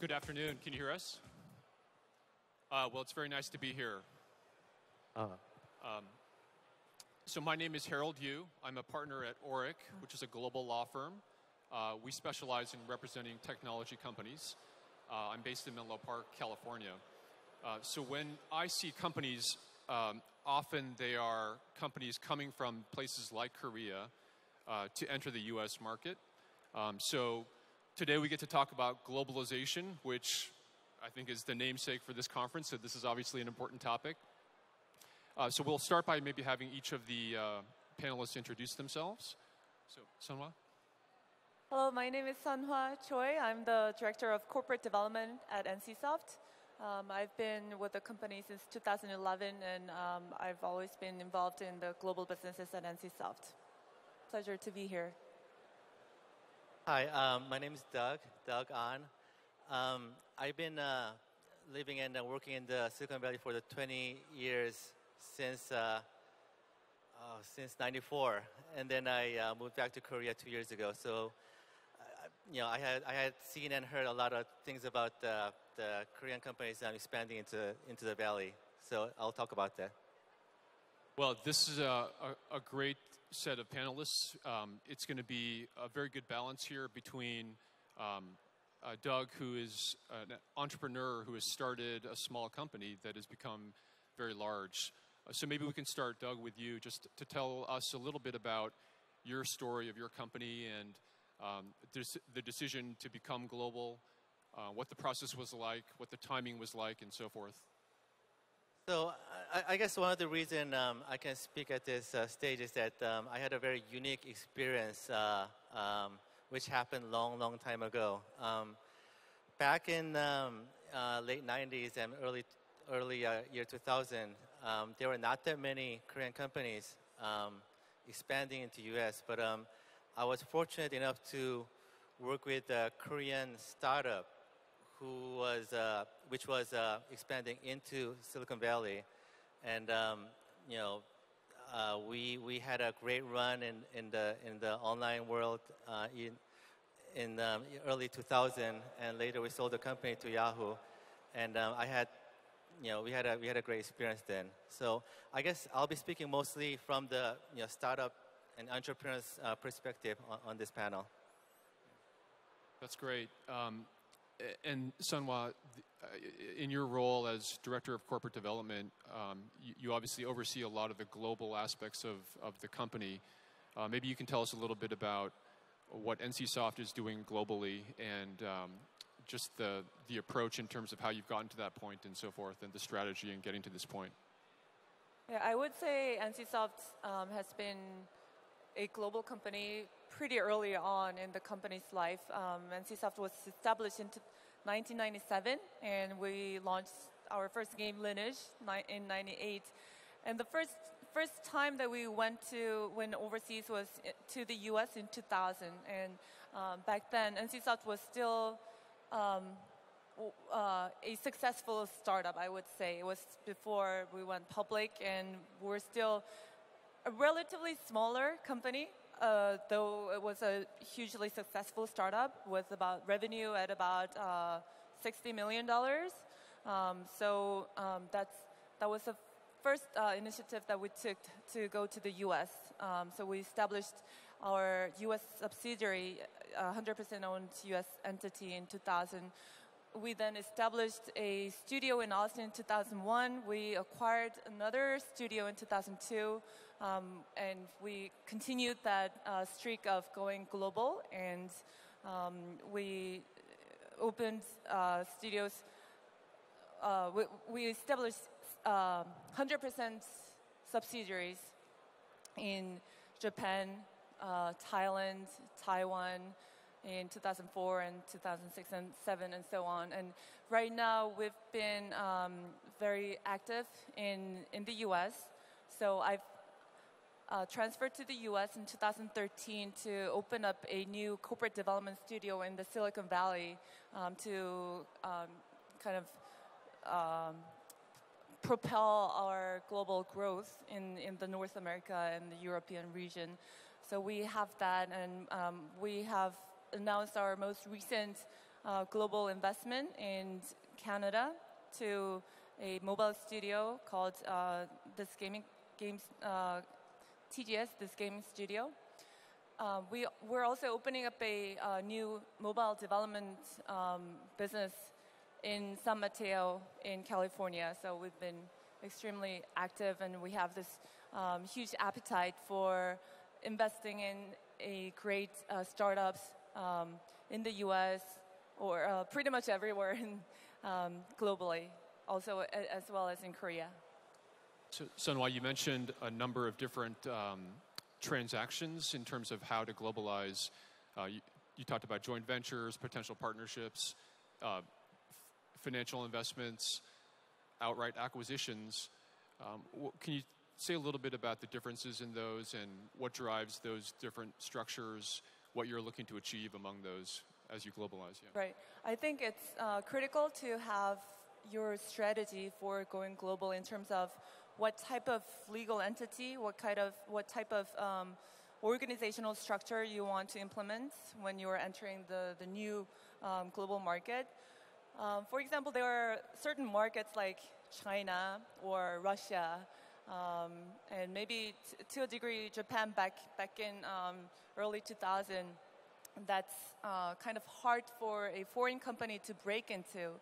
Good afternoon. Can you hear us? Well, it's very nice to be here. So my name is Harold Yu. I'm a partner at Orrick, which is a global law firm. We specialize in representing technology companies. I'm based in Menlo Park, California. So when I see companies, often they are companies coming from places like Korea to enter the US market. So today we get to talk about globalization, which I think is the namesake for this conference, so this is obviously an important topic. So we'll start by maybe having each of the panelists introduce themselves. So, Sunhwa? Hello, my name is Sunhwa Choi. I'm the Director of Corporate Development at NCSoft. I've been with the company since 2011, and I've always been involved in the global businesses at NCSoft. Pleasure to be here. Hi, my name is Doug Ahn. I've been living and working in the Silicon Valley for the 20 years since '94, and then I moved back to Korea 2 years ago. So, I had seen and heard a lot of things about the Korean companies expanding into the valley. So I'll talk about that. Well, this is a great set of panelists. It's going to be a very good balance here between Doug, who is an entrepreneur who has started a small company that has become very large. So maybe we can start, Doug, with you, just to tell us a little bit about your story of your company and the decision to become global, what the process was like, what the timing was like, and so forth. So I guess one of the reasons I can speak at this stage is that I had a very unique experience which happened long time ago. Back in late 90s and early year 2000, there were not that many Korean companies expanding into US, but I was fortunate enough to work with a Korean startup which was expanding into Silicon Valley, and we had a great run in the online world in early 2000, and later we sold the company to Yahoo, and we had a great experience then. So I guess I'll be speaking mostly from the startup and entrepreneurs perspective on this panel. That's great. And Sunhwa, in your role as Director of Corporate Development, you obviously oversee a lot of the global aspects of the company. Maybe you can tell us a little bit about what NCSoft is doing globally and just the approach in terms of how you've gotten to that point and so forth, and the strategy in getting to this point. Yeah, I would say NCSoft has been a global company pretty early on in the company's life. NCSoft was established in 1997, and we launched our first game, Lineage, in '98. And the first time that we went overseas was to the US in 2000. And back then, NCSoft was still a successful startup, I would say. It was before we went public, and we're still a relatively smaller company, though it was a hugely successful startup with about revenue at about $60 million. That was the first initiative that we took to go to the US. So we established our US subsidiary, 100% owned US entity in 2000. We then established a studio in Austin in 2001. We acquired another studio in 2002, and we continued that streak of going global. And we opened studios. We established 100% subsidiaries in Japan, Thailand, Taiwan, in 2004 and 2006 and 2007 and so on. And right now we've been very active in the US. So I've transferred to the US in 2013 to open up a new corporate development studio in the Silicon Valley to kind of propel our global growth in the North America and the European region. So we have that, and we have announced our most recent global investment in Canada to a mobile studio called TGS, this gaming studio. We're also opening up a new mobile development business in San Mateo in California. So we've been extremely active, and we have this huge appetite for investing in a great startups in the U.S. or pretty much everywhere in, globally, also as well as in Korea. So, Sunwha, you mentioned a number of different transactions in terms of how to globalize. You talked about joint ventures, potential partnerships, financial investments, outright acquisitions. Can you say a little bit about the differences in those and what drives those different structures, what you're looking to achieve among those as you globalize? Yeah. Right. I think it's critical to have your strategy for going global in terms of what type of legal entity, what type of organizational structure you want to implement when you're entering the new global market. For example, there are certain markets like China or Russia, and maybe to a degree Japan back in early 2000. That's kind of hard for a foreign company to break into.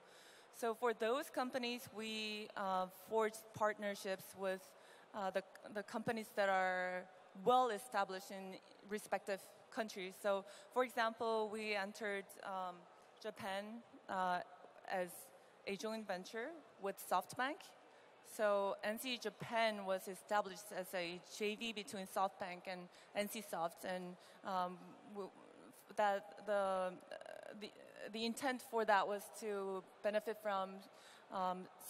So for those companies, we forged partnerships with the companies that are well established in respective countries. So for example, we entered Japan as a joint venture with SoftBank. So NC Japan was established as a JV between SoftBank and NCSoft, and the intent for that was to benefit from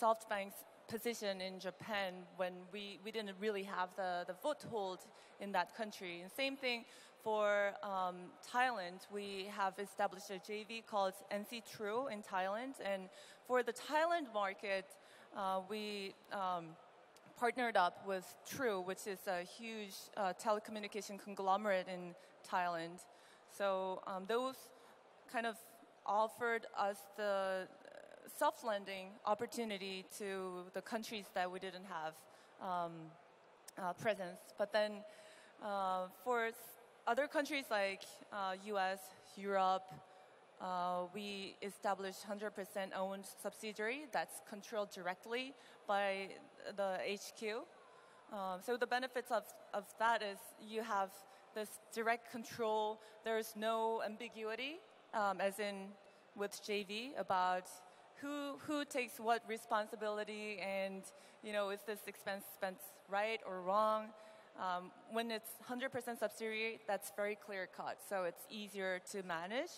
SoftBank's position in Japan when we didn't really have the foothold in that country. And same thing for Thailand. We have established a JV called NC True in Thailand, and for the Thailand market, we partnered up with True, which is a huge telecommunication conglomerate in Thailand. So those kind of offered us the soft lending opportunity to the countries that we didn't have presence. But then for other countries like US, Europe, we established 100% owned subsidiary that's controlled directly by the HQ. So the benefits of that is you have this direct control. There's no ambiguity, as in with JV, about who takes what responsibility, and is this expense spent right or wrong. When it's 100% subsidiary, that's very clear cut, so it's easier to manage.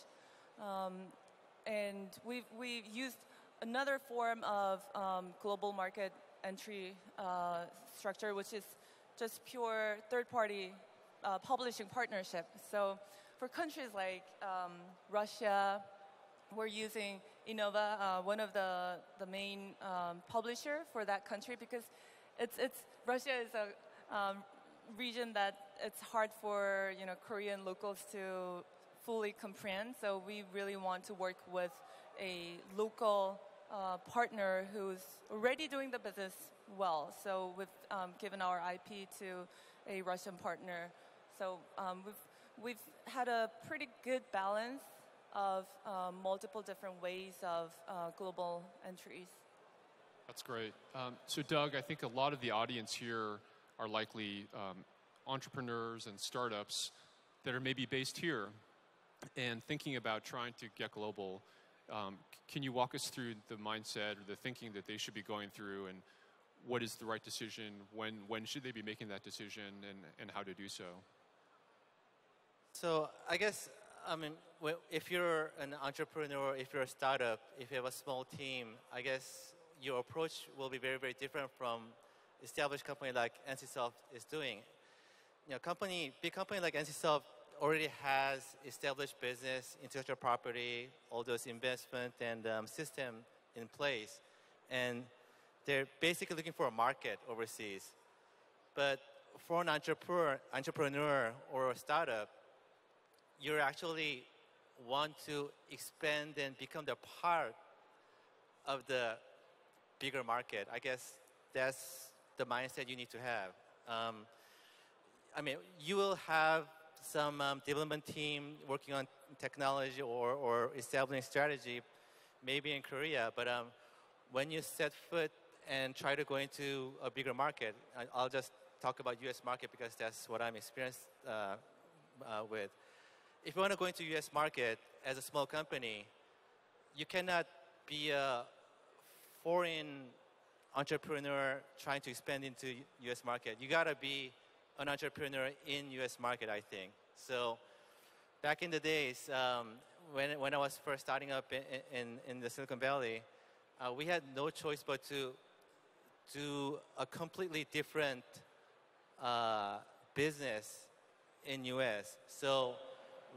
And we've used another form of global market entry structure, which is just pure third-party publishing partnership. So for countries like Russia, we're using Innova, one of the main publisher for that country, because Russia is a region that it's hard for Korean locals to fully comprehend. So we really want to work with a local partner who's already doing the business well. So we've given our IP to a Russian partner. So we've had a pretty good balance of multiple different ways of global entries. That's great. So Doug, I think a lot of the audience here are likely entrepreneurs and startups that are maybe based here and thinking about trying to get global. Can you walk us through the mindset or the thinking that they should be going through, and what is the right decision? When should they be making that decision, and how to do so? So I guess, if you're an entrepreneur, if you're a startup, if you have a small team, I guess your approach will be very, very different from established company like NCSoft is doing. Big company like NCSoft already has established business, intellectual property, all those investment and system in place, and they're basically looking for a market overseas. But for an entrepreneur or a startup, you're actually want to expand and become the part of the bigger market. I guess that's the mindset you need to have. I mean, you will have some development team working on technology or establishing strategy, maybe in Korea, but when you set foot and try to go into a bigger market, I'll just talk about U.S. market because that's what I'm experienced with. If you want to go into U.S. market as a small company, you cannot be a foreign entrepreneur trying to expand into U.S. market. You gotta be an entrepreneur in U.S. market, I think. So back in the days, when I was first starting up in the Silicon Valley, we had no choice but to do a completely different business in U.S. So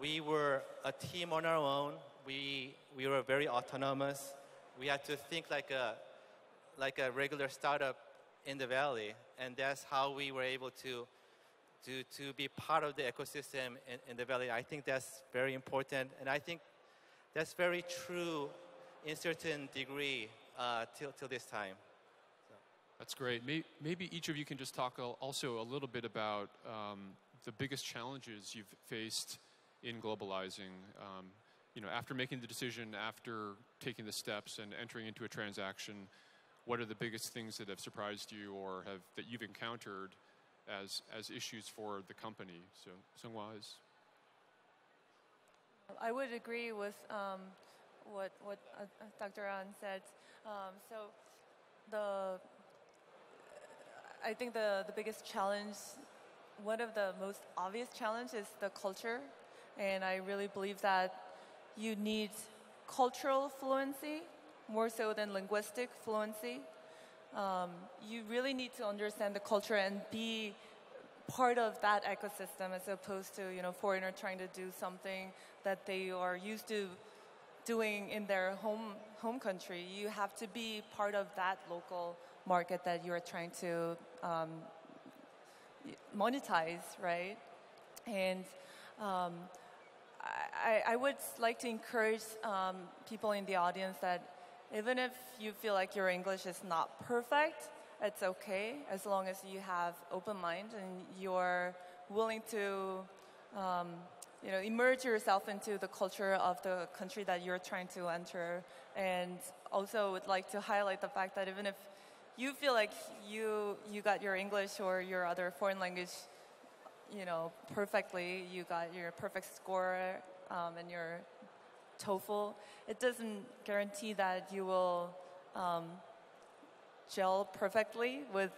we were a team on our own. We were very autonomous. We had to think like a regular startup in the Valley, and that's how we were able to be part of the ecosystem in the Valley. I think that's very important, and I think that's very true in certain degree till this time. So. That's great. Maybe each of you can just talk also a little bit about the biggest challenges you've faced in globalizing. After making the decision, after taking the steps and entering into a transaction, what are the biggest things that have surprised you or that you've encountered as issues for the company? So, Seung-Hwa is. I would agree with what Dr. An said. I think the biggest challenge, one of the most obvious challenges, is the culture, and I really believe that you need cultural fluency more so than linguistic fluency. You really need to understand the culture and be part of that ecosystem as opposed to foreigner trying to do something that they are used to doing in their home country. You have to be part of that local market that you are trying to monetize, right? And I would like to encourage people in the audience that even if you feel like your English is not perfect, it's okay as long as you have open mind and you're willing to immerse yourself into the culture of the country that you're trying to enter. And also would like to highlight the fact that even if you feel like you got your English or your other foreign language perfectly, you got your perfect score in your TOEFL, it doesn't guarantee that you will gel perfectly with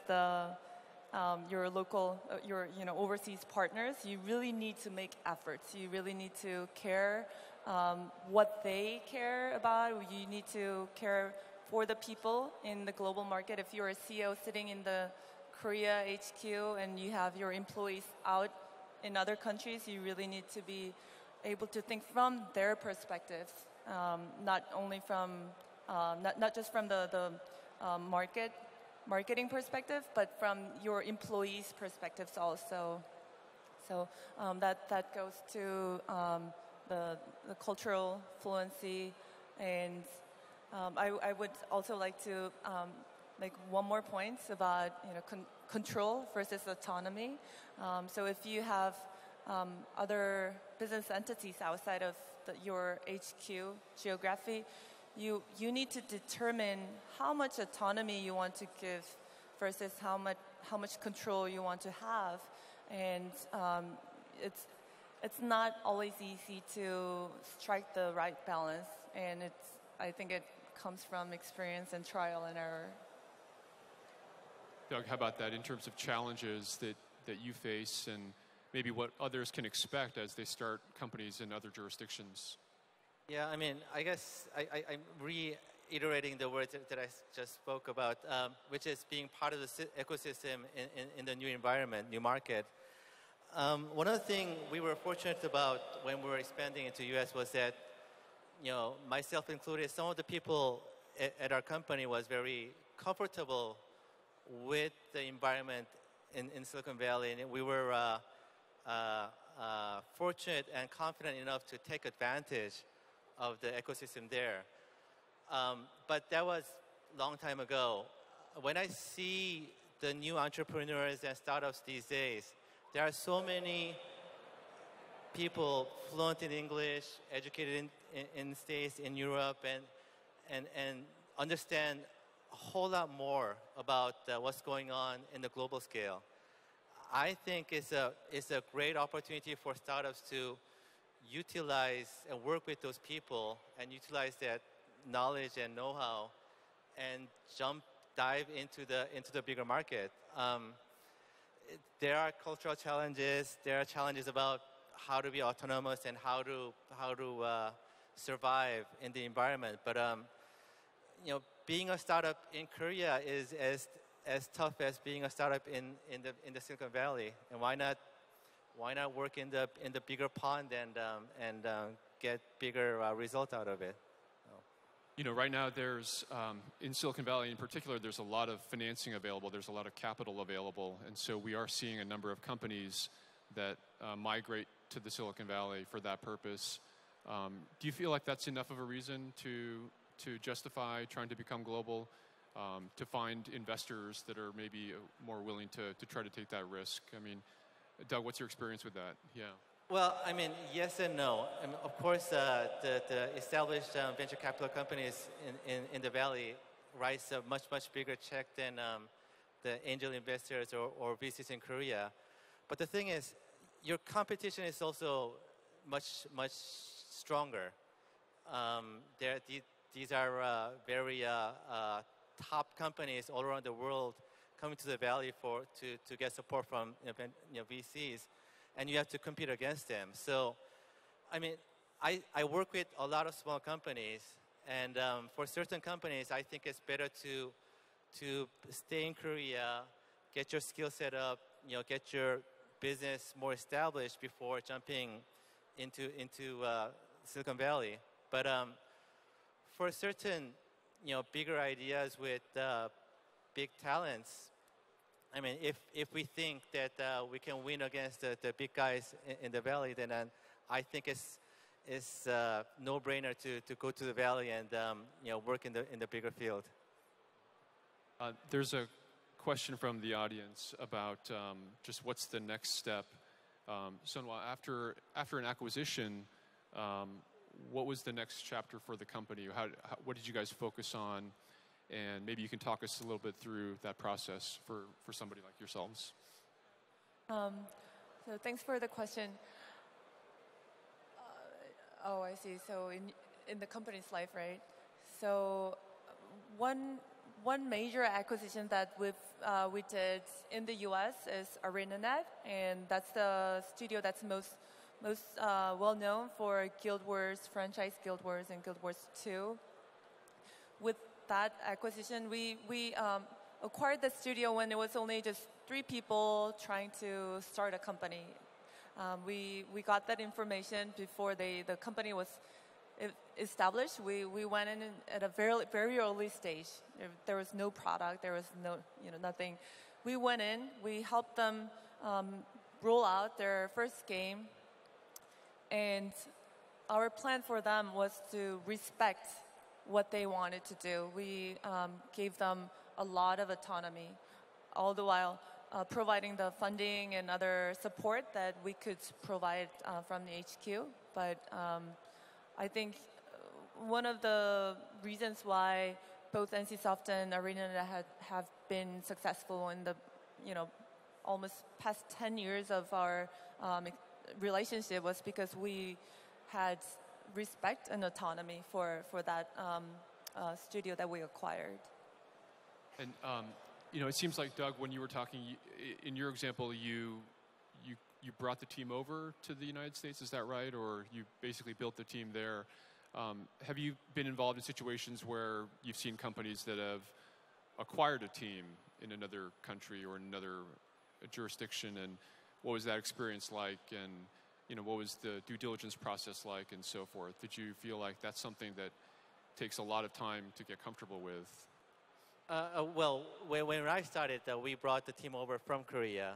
your local, overseas partners. You really need to make efforts. You really need to care what they care about. You need to care for the people in the global market. If you're a CEO sitting in the Korea HQ and you have your employees out in other countries, you really need to be able to think from their perspectives, not only from, not just from the marketing perspective, but from your employees' perspectives also. So that goes to the cultural fluency, and I would also like to make one more point about control versus autonomy. So if you have other business entities outside of your HQ geography, you need to determine how much autonomy you want to give versus how much control you want to have, and it's not always easy to strike the right balance, and I think it comes from experience and trial and error. Doug, how about that in terms of challenges that you face and maybe what others can expect as they start companies in other jurisdictions? Yeah, I mean, I guess I'm reiterating the words that I just spoke about, which is being part of the ecosystem in the new environment, new market. One of the things we were fortunate about when we were expanding into U.S. was that, myself included, some of the people at our company was very comfortable with the environment in Silicon Valley, and we were fortunate and confident enough to take advantage of the ecosystem there. But that was a long time ago. When I see the new entrepreneurs and startups these days, there are so many people fluent in English, educated in States, in Europe, and understand a whole lot more about what's going on in the global scale. I think it's a great opportunity for startups to utilize and work with those people and utilize that knowledge and know-how and dive into the bigger market. There are cultural challenges. There are challenges about how to be autonomous and how to survive in the environment. But being a startup in Korea is as tough as being a startup in the Silicon Valley. And why not work in the bigger pond and get bigger result out of it? Right now there's, in Silicon Valley in particular, there's a lot of financing available. There's a lot of capital available. And so we are seeing a number of companies that migrate to the Silicon Valley for that purpose. Do you feel like that's enough of a reason to justify trying to become global, to find investors that are maybe more willing to try to take that risk? I mean, Doug, what's your experience with that? Yeah. Well, I mean, yes and no. I mean, of course, the established venture capital companies in the Valley write a much bigger check than the angel investors or VCs in Korea. But the thing is, your competition is also much stronger. These are very top companies all around the world coming to the Valley to get support from VCs, and you have to compete against them. So, I mean, I work with a lot of small companies, and for certain companies, I think it's better to stay in Korea, get your skill set up, get your business more established before jumping into Silicon Valley. But for certain bigger ideas with big talents, I mean, if we think that we can win against the big guys in the Valley, then I think it's no-brainer to go to the Valley and work in the bigger field. There's a question from the audience about just what's the next step. Sunhwa, after an acquisition, what was the next chapter for the company? What did you guys focus on? And maybe you can talk us a little bit through that process for somebody like yourselves. So thanks for the question. I see. So in the company's life, right? So one major acquisition that we did in the U.S. is Arenanet, and that's the studio that's most well known for Guild Wars franchise, Guild Wars and Guild Wars 2. With that acquisition, we acquired the studio when it was only just 3 people trying to start a company. We got that information before the company was established. We went in at a very early stage. There was no product. There was nothing. We went in. We helped them roll out their first game, and our plan for them was to respect what they wanted to do. We gave them a lot of autonomy, all the while providing the funding and other support that we could provide from the HQ. But I think one of the reasons why both NCSoft and Arenanet have been successful in the almost past 10 years of our relationship was because we had respect and autonomy for that studio that we acquired. And it seems like, Doug, when you were talking, in your example, you brought the team over to the United States. Is that right? Or you basically built the team there? Have you been involved in situations where you've seen companies that have acquired a team in another country or in another jurisdiction? And what was that experience like? And what was the due diligence process like, and so forth? Did you feel like that's something that takes a lot of time to get comfortable with? Well, when I started, we brought the team over from Korea.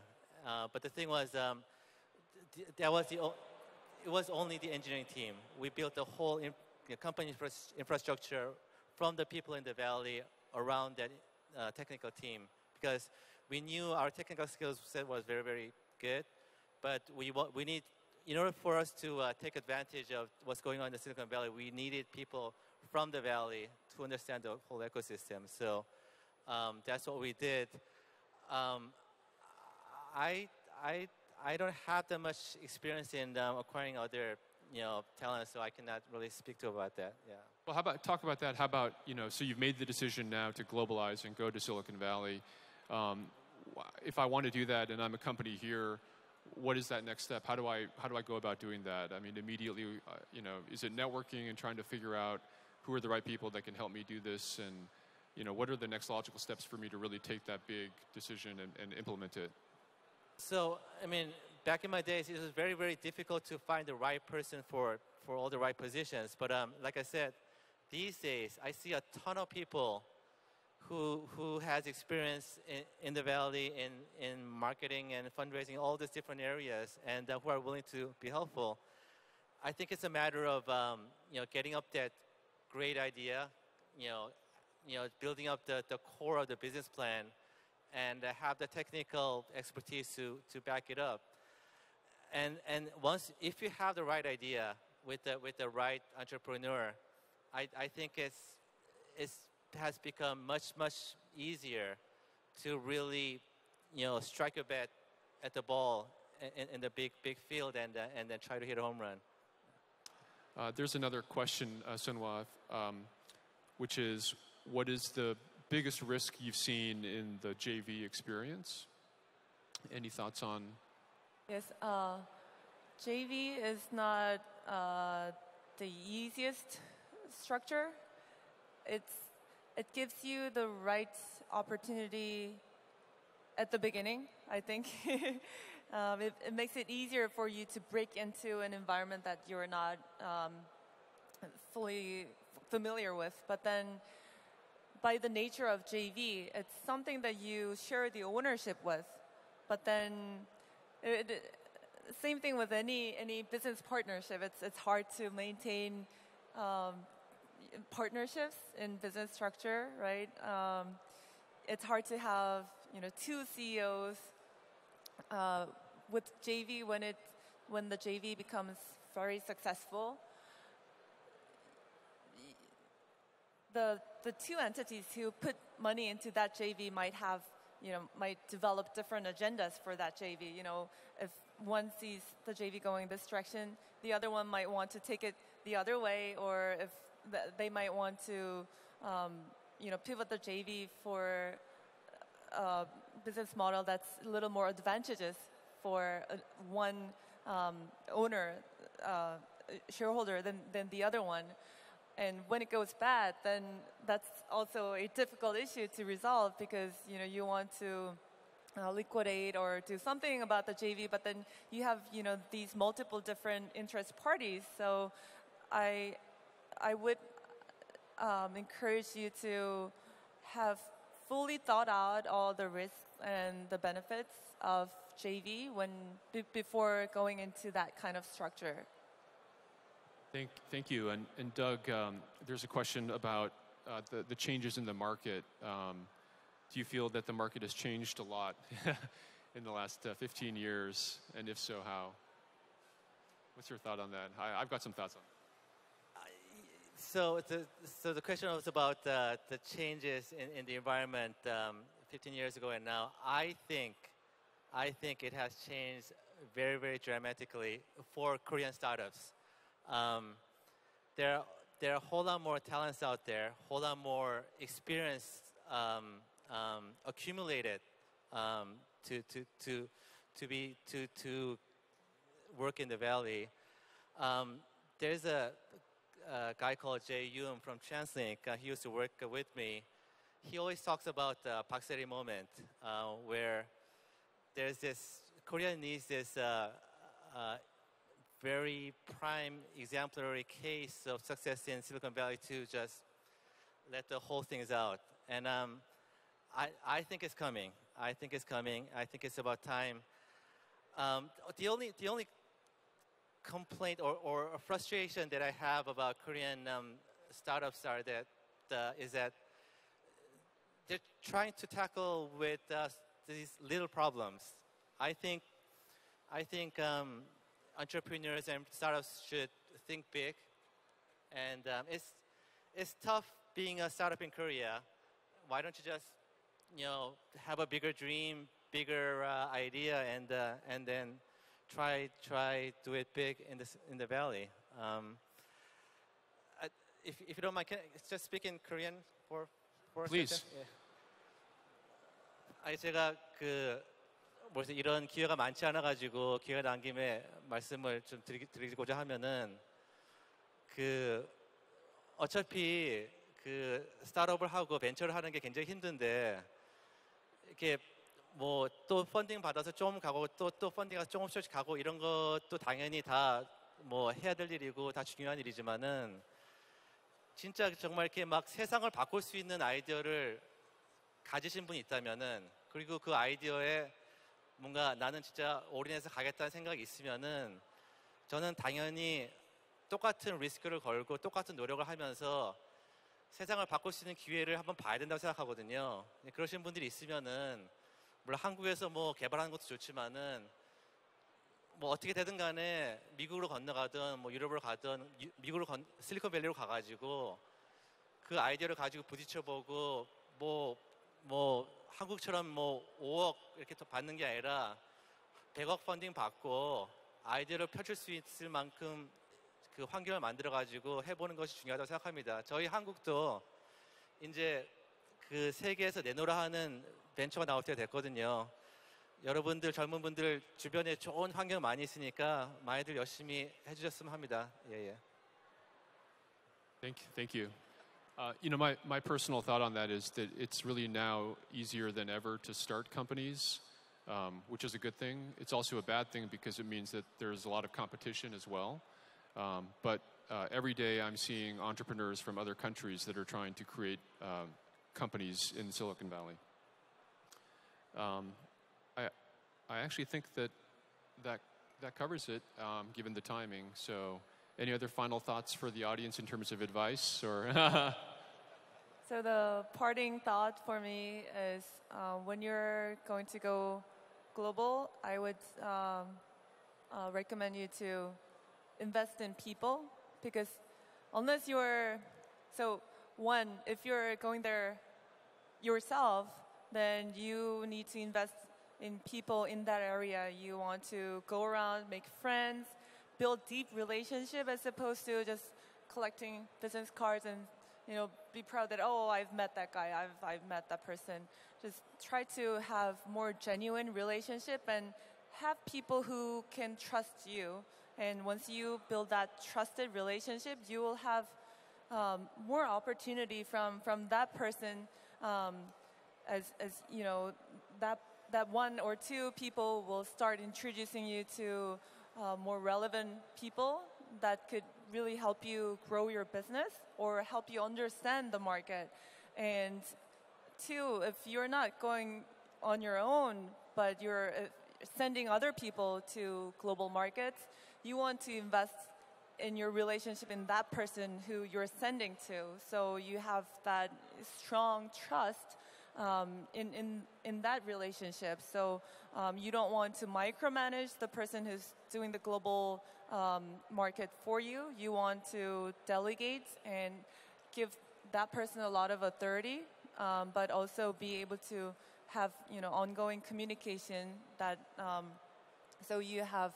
But the thing was, that was it was only the engineering team. We built the whole company infrastructure from the people in the valley around that technical team, because we knew our technical skills set was very, very good, but we need, in order for us to take advantage of what's going on in the Silicon Valley, we needed people from the valley to understand the whole ecosystem. So that's what we did. I don't have that much experience in acquiring other talents, so I cannot really speak to about that. Yeah. Well, how about talk about that? How about so you've made the decision now to globalize and go to Silicon Valley. If I want to do that and I'm a company here, what is that next step? How do I go about doing that? I mean, immediately, is it networking and trying to figure out who are the right people that can help me do this, and what are the next logical steps for me to really take that big decision and implement it? So, I mean, back in my days, it was very, very difficult to find the right person for all the right positions. But like I said, these days, I see a ton of people who has experience in the valley, in marketing and fundraising, all these different areas, and who are willing to be helpful. I think it's a matter of getting up that great idea, building up the core of the business plan, and have the technical expertise to back it up. And if you have the right idea with the right entrepreneur, I think it has become much easier to really strike a bet at the ball in the big field and then try to hit a home run. There's another question, Sunhwa, which is, what is the biggest risk you've seen in the JV experience? Any thoughts on? Yes, JV is not the easiest structure. It gives you the right opportunity at the beginning, I think. It makes it easier for you to break into an environment that you're not fully familiar with. But then, by the nature of JV, it's something that you share the ownership with. But then, same thing with any business partnership. It's hard to maintain partnerships in business structure, right? It's hard to have two CEOs. With JV, when the JV becomes very successful, the two entities who put money into that JV might develop different agendas for that JV. If one sees the JV going this direction, the other one might want to take it the other way, or if they might want to, pivot the JV for a business model that's a little more advantageous for one owner, shareholder than the other one. And when it goes bad, then that's also a difficult issue to resolve, because you want to liquidate or do something about the JV, but then you have these multiple different interest parties. So I would encourage you to have fully thought out all the risks and the benefits of JV before going into that kind of structure. Thank you. And Doug, there's a question about the changes in the market. Do you feel that the market has changed a lot in the last 15 years? And if so, how? What's your thought on that? I've got some thoughts on it. So the question was about the changes in the environment 15 years ago and now. I think it has changed very, very dramatically for Korean startups. There are a whole lot more talents out there, a whole lot more experience accumulated to work in the valley. There's a guy called Jae Yoon from TransLink. He used to work with me. He always talks about the Pakseri moment, where there's Korea needs this very prime, exemplary case of success in Silicon Valley to just let the whole things out. And I think it's coming. I think it's about time. The only complaint or a frustration that I have about Korean startups is that they're trying to tackle with these little problems. I think entrepreneurs and startups should think big, and it's tough being a startup in Korea. Why don't you just have a bigger dream, bigger idea, and then try do it big in the valley. If you don't mind, can I just speak in Korean for a Please. second? Yeah. 아니 제가 벌써 이런 기회가 많지 않아 가지고 기회가 난 김에 말씀을 좀 드리고자 하면은 어차피 스타트업을 하고 벤처를 하는 게 굉장히 힘든데 이렇게 뭐 또 펀딩 받아서 좀 가고 또 펀딩 가서 조금씩 가고 이런 것도 당연히 다 뭐 해야 될 일이고 다 중요한 일이지만은 진짜 정말 이렇게 막 세상을 바꿀 수 있는 아이디어를 가지신 분이 있다면은 그리고 그 아이디어에 뭔가 나는 진짜 올인해서 가겠다는 생각이 있으면은 저는 당연히 똑같은 리스크를 걸고 똑같은 노력을 하면서 세상을 바꿀 수 있는 기회를 한번 봐야 된다고 생각하거든요. 그러신 분들이 있으면은 물론 한국에서 뭐 개발하는 것도 좋지만은 뭐 어떻게 되든 간에 미국으로 건너가든 뭐 유럽으로 가든 실리콘밸리로 가가지고 그 아이디어를 가지고 부딪혀보고 뭐 한국처럼 뭐 5억 이렇게 더 받는 게 아니라 100억 펀딩 받고 아이디어를 펼칠 수 있을 만큼 그 환경을 만들어가지고 해보는 것이 중요하다고 생각합니다. 저희 한국도 이제 그 세계에서 내놓으라 하는 벤처가 나올 때가 됐거든요. 여러분들 젊은 분들 주변에 좋은 환경 많이 있으니까 많이들 열심히 해주셨으면 합니다. 예. Thank you. My personal thought on that is that it's really now easier than ever to start companies, which is a good thing. It's also a bad thing because it means that there's a lot of competition as well. But every day I'm seeing entrepreneurs from other countries that are trying to create companies in Silicon Valley. I actually think that covers it, given the timing. So, any other final thoughts for the audience in terms of advice, or? So the parting thought for me is when you're going to go global, I would recommend you to invest in people, because unless if you're going there yourself, then you need to invest in people in that area. You want to go around, make friends, build deep relationship as opposed to just collecting business cards and be proud that I've met that guy, I've met that person. Just try to have more genuine relationship and have people who can trust you. And once you build that trusted relationship, you will have more opportunity from that person. As that one or two people will start introducing you to more relevant people that could really help you grow your business or help you understand the market. And two, if you're not going on your own, but you're sending other people to global markets, you want to invest in your relationship in that person who you're sending to. So you have that strong trust in that relationship. So you don't want to micromanage the person who's doing the global market for you. You want to delegate and give that person a lot of authority, but also be able to have ongoing communication that so you have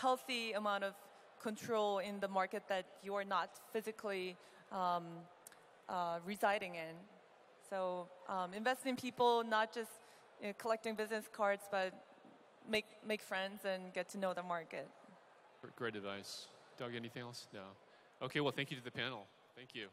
healthy amount of control in the market that you are not physically residing in. So invest in people, not just collecting business cards, but make friends and get to know the market. Great advice. Doug, anything else? No. Okay, well, thank you to the panel. Thank you.